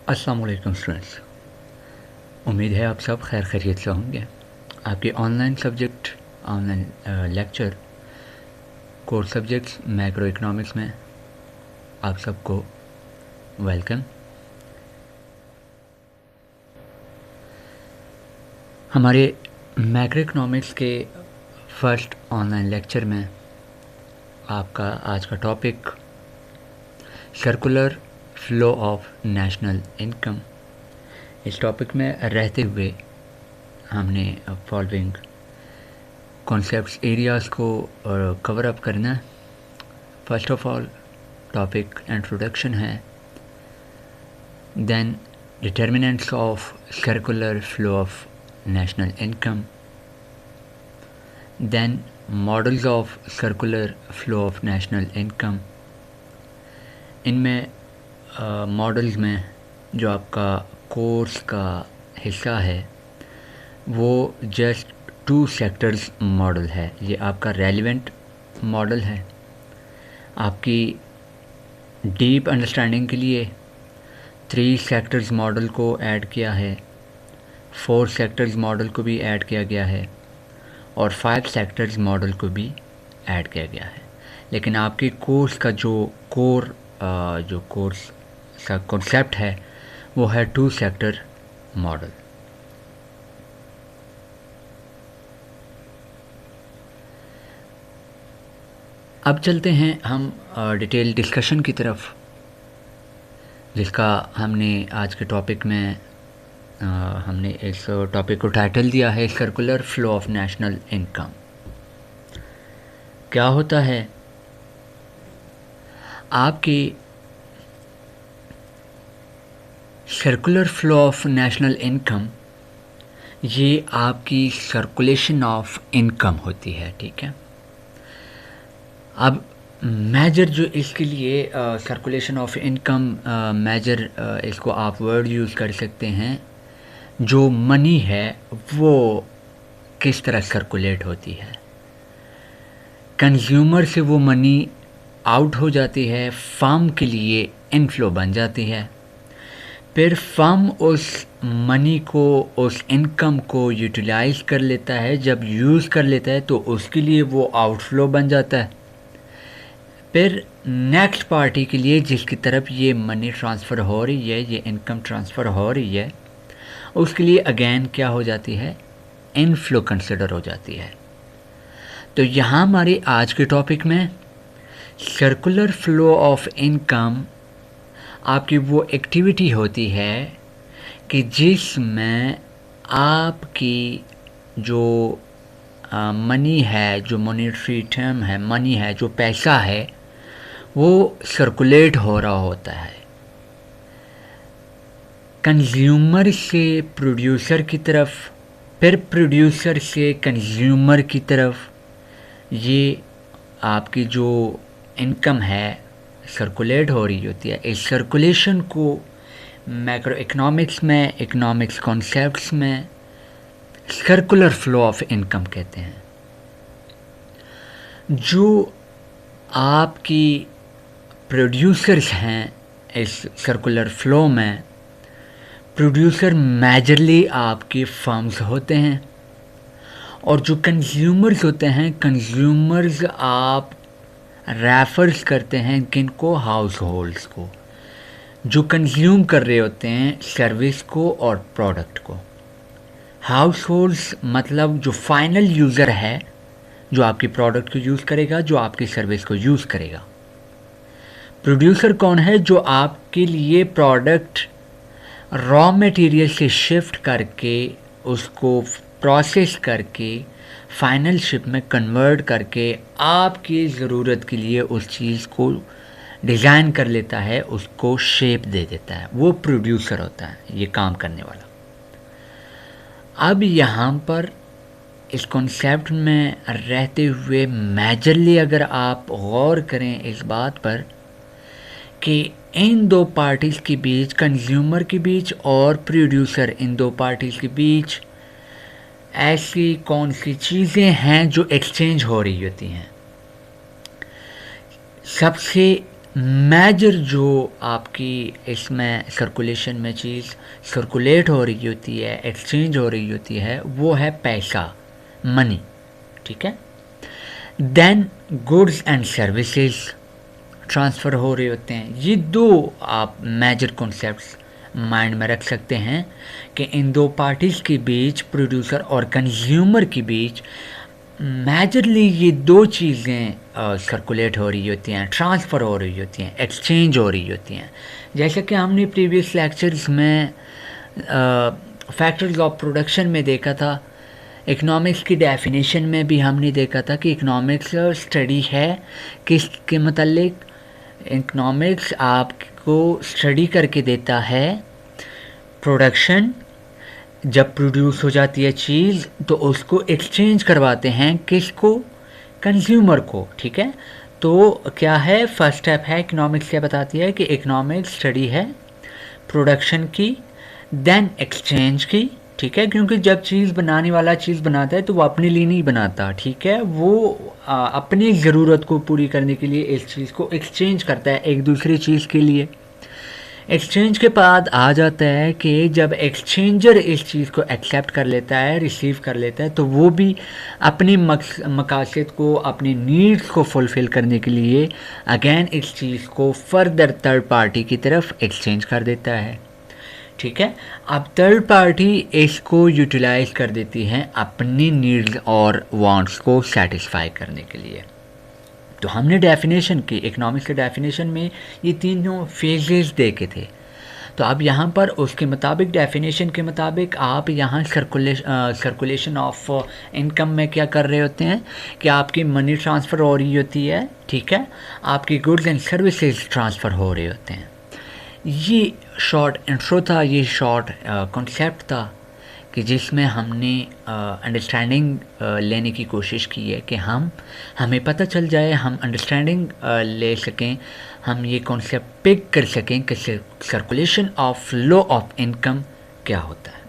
अस्सलाम वालेकुम स्टूडेंट्स। उम्मीद है आप सब खैर खैरियत से होंगे। आपके online lecture course subjects macroeconomics में आप सबको वेलकम। हमारे मैक्रो इकनॉमिक्स के फर्स्ट ऑनलाइन लेक्चर में आपका आज का topic circular flow of national income. इस टॉपिक में रहते हुए हमने फॉलोइंग कॉन्सेप्ट्स एरियाज़ को कवर अप करना है। First of all topic introduction है, then determinants of circular flow of national income, then models of circular flow of national income. इनमें मॉडल्स में जो आपका कोर्स का हिस्सा है वो जस्ट 2 सेक्टर्स मॉडल है। ये आपका रेलिवेंट मॉडल है। आपकी डीप अंडरस्टैंडिंग के लिए 3 सेक्टर्स मॉडल को ऐड किया है, 4 सेक्टर्स मॉडल को भी ऐड किया गया है और 5 सेक्टर्स मॉडल को भी ऐड किया गया है। लेकिन आपके कोर्स का जो कोर्स का कॉन्सेप्ट है वो है 2 सेक्टर मॉडल। अब चलते हैं हम डिटेल डिस्कशन की तरफ, जिसका हमने आज के टॉपिक में हमने इस टॉपिक को टाइटल दिया है circular flow of national income. क्या होता है? आपकी circular flow of national income ये आपकी सर्कुलेशन ऑफ इनकम होती है, ठीक है। अब मेजर जो इसके लिए सर्कुलेशन ऑफ इनकम मेजर इसको आप वर्ड यूज़ कर सकते हैं, जो मनी है वो किस तरह सर्कुलेट होती है। कंज्यूमर से वो मनी आउट हो जाती है, फर्म के लिए इनफ्लो बन जाती है, फिर फर्म उस मनी को, उस इनकम को यूटिलाइज कर लेता है। जब यूज़ कर लेता है तो उसके लिए वो आउटफ्लो बन जाता है। फिर नेक्स्ट पार्टी के लिए जिसकी तरफ ये मनी ट्रांसफ़र हो रही है, ये इनकम ट्रांसफ़र हो रही है, उसके लिए अगेन क्या हो जाती है? इनफ्लो कंसिडर हो जाती है। तो यहाँ हमारे आज के टॉपिक में सर्कुलर फ्लो ऑफ इनकम आपकी वो एक्टिविटी होती है कि जिसमें आपकी जो मनी है, जो मॉनेटरी टर्म है, मनी है, जो पैसा है, वो सर्कुलेट हो रहा होता है कंज्यूमर से प्रोड्यूसर की तरफ, फिर प्रोड्यूसर से कंज्यूमर की तरफ। ये आपकी जो इनकम है सर्कुलेट हो रही होती है। इस सर्कुलेशन को मैक्रो इकनॉमिक्स में, इकनॉमिक्स कॉन्सेप्ट्स में सर्कुलर फ्लो ऑफ इनकम कहते हैं। जो आपकी प्रोड्यूसर्स हैं इस सर्कुलर फ्लो में, प्रोड्यूसर मेजरली आपके फर्म्स होते हैं, और जो कंज्यूमर्स होते हैं, कंज्यूमर्स आप रेफर्स करते हैं किनको? हाउस होल्ड्स को, जो कंज्यूम कर रहे होते हैं सर्विस को और प्रोडक्ट को। हाउस होल्ड्स मतलब जो फाइनल यूज़र है, जो आपकी प्रोडक्ट को यूज़ करेगा, जो आपकी सर्विस को यूज़ करेगा। प्रोड्यूसर कौन है? जो आपके लिए प्रोडक्ट रॉ मटेरियल से शिफ्ट करके, उसको प्रोसेस करके, फाइनल शिप में कन्वर्ट करके आपकी ज़रूरत के लिए उस चीज़ को डिज़ाइन कर लेता है, उसको शेप दे देता है। वो प्रोड्यूसर होता है, ये काम करने वाला। अब यहाँ पर इस कॉन्सेप्ट में रहते हुए मेजरली अगर आप गौर करें इस बात पर कि इन 2 पार्टीज़ के बीच, कंज्यूमर के बीच और प्रोड्यूसर, इन 2 पार्टीज़ के बीच ऐसी कौन सी चीज़ें हैं जो एक्सचेंज हो रही होती हैं। सबसे मेजर जो आपकी इसमें सर्कुलेशन में चीज़ सर्कुलेट हो रही होती है, एक्सचेंज हो रही होती है, वो है पैसा, मनी, ठीक है। Then goods and services transfer हो रहे होते हैं। ये दो आप मेजर कॉन्सेप्ट्स माइंड में रख सकते हैं कि इन दो पार्टीज़ के बीच, प्रोड्यूसर और कंज्यूमर के बीच मेजरली ये दो चीज़ें सर्कुलेट हो रही होती हैं, ट्रांसफ़र हो रही होती हैं, एक्सचेंज हो रही होती हैं। जैसे कि हमने प्रीवियस लेक्चर्स में फैक्टर्स ऑफ प्रोडक्शन में देखा था, इकोनॉमिक्स की डेफिनेशन में भी हमने देखा था कि इकोनॉमिक्स स्टडी है किसके मतलब। इकोनॉमिक्स आपको स्टडी करके देता है प्रोडक्शन, जब प्रोड्यूस हो जाती है चीज़ तो उसको एक्सचेंज करवाते हैं किसको, कंज्यूमर को, ठीक है। तो क्या है, फर्स्ट स्टेप है इकोनॉमिक्स क्या बताती है कि इकोनॉमिक्स स्टडी है प्रोडक्शन की, देन एक्सचेंज की, ठीक है। क्योंकि जब चीज़ बनाने वाला चीज़ बनाता है तो वो अपने लिए नहीं बनाता, ठीक है, वो अपनी ज़रूरत को पूरी करने के लिए इस चीज़ को एक्सचेंज करता है एक दूसरी चीज़ के लिए। एक्सचेंज के बाद आ जाता है कि जब एक्सचेंजर इस चीज़ को एक्सेप्ट कर लेता है, रिसीव कर लेता है, तो वो भी अपनी मकासद को, अपनी नीड्स को फुलफ़िल करने के लिए अगेन इस चीज़ को फर्दर थर्ड पार्टी की तरफ एक्सचेंज कर देता है, ठीक है। अब थर्ड पार्टी इसको यूटिलाइज कर देती है अपनी नीड्स और वांट्स को सेटिस्फाई करने के लिए। तो हमने डेफिनेशन की, इकोनॉमिक्स के डेफिनेशन में ये तीनों फेजेस देखे थे। तो अब यहाँ पर उसके मुताबिक, डेफिनेशन के मुताबिक आप यहाँ सर्कुलेशन ऑफ इनकम में क्या कर रहे होते हैं कि आपकी मनी ट्रांसफ़र हो रही होती है, ठीक है, आपकी गुड्स एंड सर्विसेज ट्रांसफ़र हो रहे होते हैं। ये शॉर्ट इंट्रो था, ये शॉर्ट कॉन्सेप्ट था कि जिसमें हमने अंडरस्टैंडिंग लेने की कोशिश की है कि हमें पता चल जाए, हम अंडरस्टैंडिंग ले सकें, हम ये कॉन्सेप्ट पिक कर सकें कि circulation of flow of income क्या होता है।